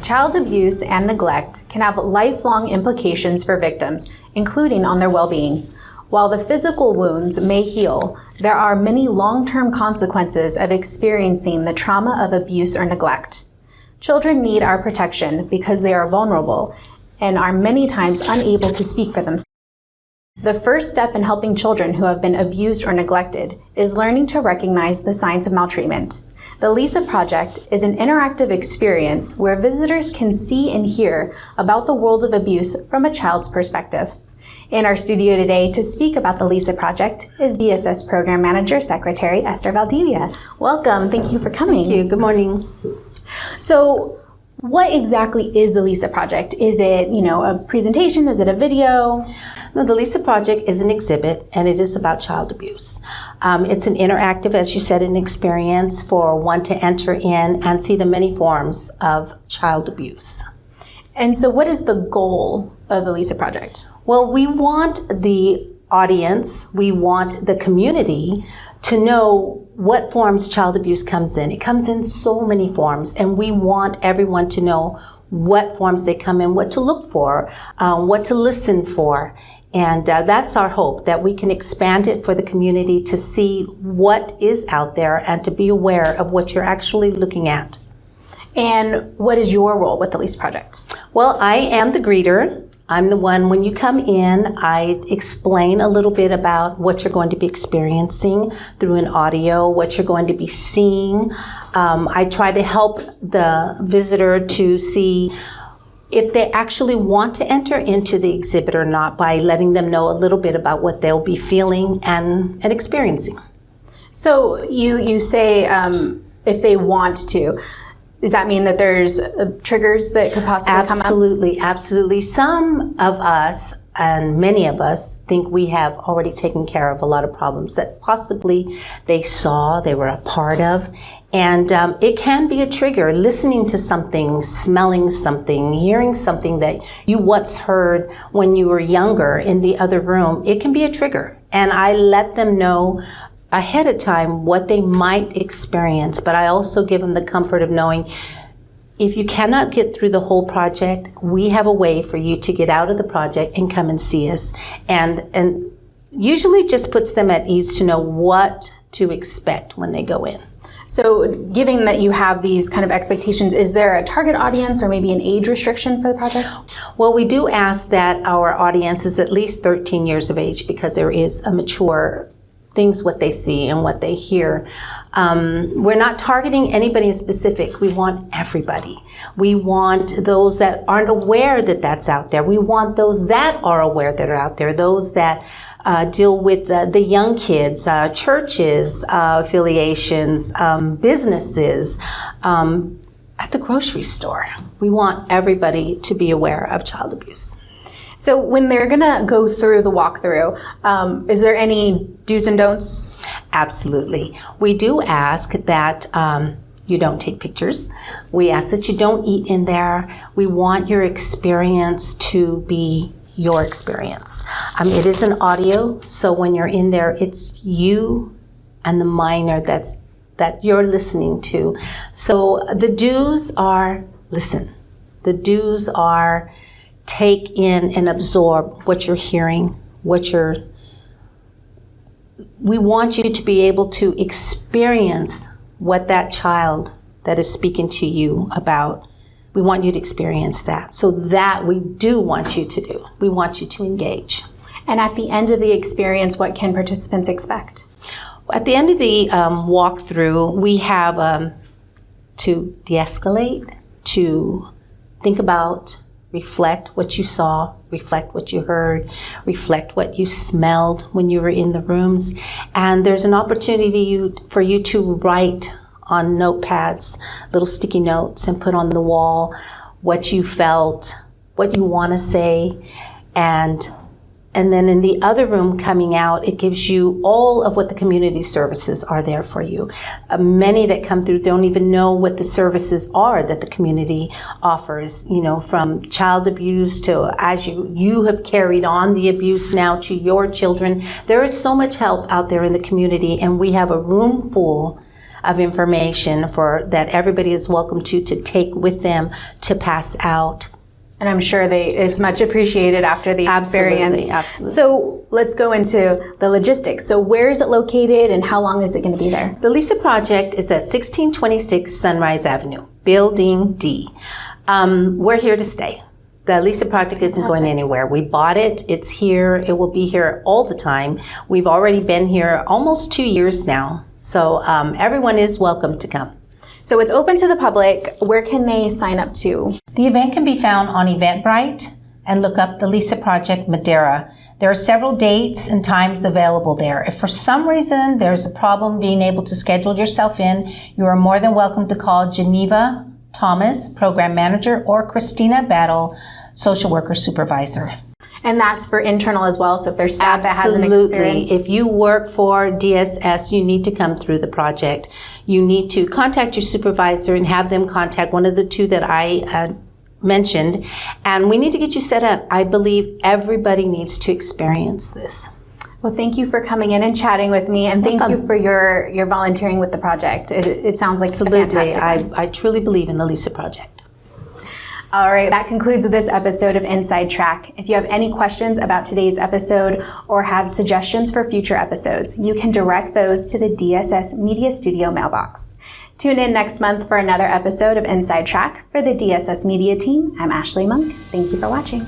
Child abuse and neglect can have lifelong implications for victims, including on their well-being. While the physical wounds may heal, there are many long-term consequences of experiencing the trauma of abuse or neglect. Children need our protection because they are vulnerable and are many times unable to speak for themselves. The first step in helping children who have been abused or neglected is learning to recognize the signs of maltreatment. The Lisa Project is an interactive experience where visitors can see and hear about the world of abuse from a child's perspective. In our studio today to speak about the Lisa Project is DSS Program Manager Secretary Esther Valdivia. Welcome. Thank you for coming. Thank you. Good morning. So, what exactly is the Lisa Project? Is it, a presentation? Is it a video? No, the Lisa Project is an exhibit, and it is about child abuse. It's an interactive, as you said, an experience for one to enter in and see the many forms of child abuse. And so what is the goal of the Lisa Project? Well, we want the audience, we want the community to know what forms child abuse comes in. It comes in so many forms, and we want everyone to know what forms they come in, what to look for, what to listen for. And that's our hope, that we can expand it for the community to see what is out there and to be aware of what you're actually looking at. And what is your role with the Lisa Project? Well, I am the greeter. I'm the one, when you come in, I explain a little bit about what you're going to be experiencing through an audio, what you're going to be seeing. I try to help the visitor to see if they actually want to enter into the exhibit or not by letting them know a little bit about what they'll be feeling and experiencing. So you say if they want to. Does that mean that there's triggers that could possibly come up? Absolutely. Some of us, and many of us, think we have already taken care of a lot of problems that possibly they saw, they were a part of. And it can be a trigger, listening to something, smelling something, hearing something that you once heard when you were younger in the other room. It can be a trigger. And I let them know ahead of time what they might experience, but I also give them the comfort of knowing if you cannot get through the whole project, we have a way for you to get out of the project and come and see us. And usually just puts them at ease to know what to expect when they go in. So given that you have these kind of expectations, is there a target audience or maybe an age restriction for the project? Well, we do ask that our audience is at least 13 years of age because there is a mature things, what they see and what they hear. We're not targeting anybody in specific. We want everybody. We want those that aren't aware that that's out there. We want those that are aware that are out there, those that deal with the young kids, churches, affiliations, businesses, at the grocery store. We want everybody to be aware of child abuse. So when they're going to go through the walkthrough, is there any do's and don'ts? Absolutely. We do ask that you don't take pictures. We ask that you don't eat in there. We want your experience to be your experience. It is an audio, so when you're in there, it's you and the minor that you're listening to. So the do's are listen. The do's are take in and absorb what you're hearing, we want you to be able to experience what that child that is speaking to you about. We want you to experience that. So that we do want you to do. We want you to engage. And at the end of the experience, what can participants expect? At the end of the walkthrough, we have to de-escalate, to think about, reflect what you saw, reflect what you heard, reflect what you smelled when you were in the rooms. And there's an opportunity for you to write on notepads, little sticky notes, and put on the wall what you felt, what you want to say. And then in the other room coming out, it gives you all of what the community services are there for you. Many that come through don't even know what the services are that the community offers, from child abuse to as you have carried on the abuse now to your children. There is so much help out there in the community, and we have a room full of information for that everybody is welcome to take with them to pass out. And I'm sure it's much appreciated after the experience. Absolutely. So let's go into the logistics. So where is it located and how long is it going to be there? The Lisa Project is at 1626 Sunrise Avenue, Building D. We're here to stay. The Lisa Project isn't going anywhere. We bought it. It's here. It will be here all the time. We've already been here almost 2 years now. So everyone is welcome to come. So it's open to the public. Where can they sign up to? The event can be found on Eventbrite and look up the Lisa Project Madeira. There are several dates and times available there. If for some reason there's a problem being able to schedule yourself in, you are more than welcome to call Geneva Thomas, Program Manager, or Christina Battle, Social Worker Supervisor. And that's for internal as well. So if there's staff that hasn't experienced. If you work for DSS, you need to come through the project. You need to contact your supervisor and have them contact one of the two that I mentioned. And we need to get you set up. I believe everybody needs to experience this. Well, thank you for coming in and chatting with me. And thank you for your volunteering with the project. It sounds like a fantastic one. I truly believe in the Lisa Project. All right, that concludes this episode of Inside Track. If you have any questions about today's episode or have suggestions for future episodes, you can direct those to the DSS Media Studio mailbox. Tune in next month for another episode of Inside Track. For the DSS Media team, I'm Ashley Monk. Thank you for watching.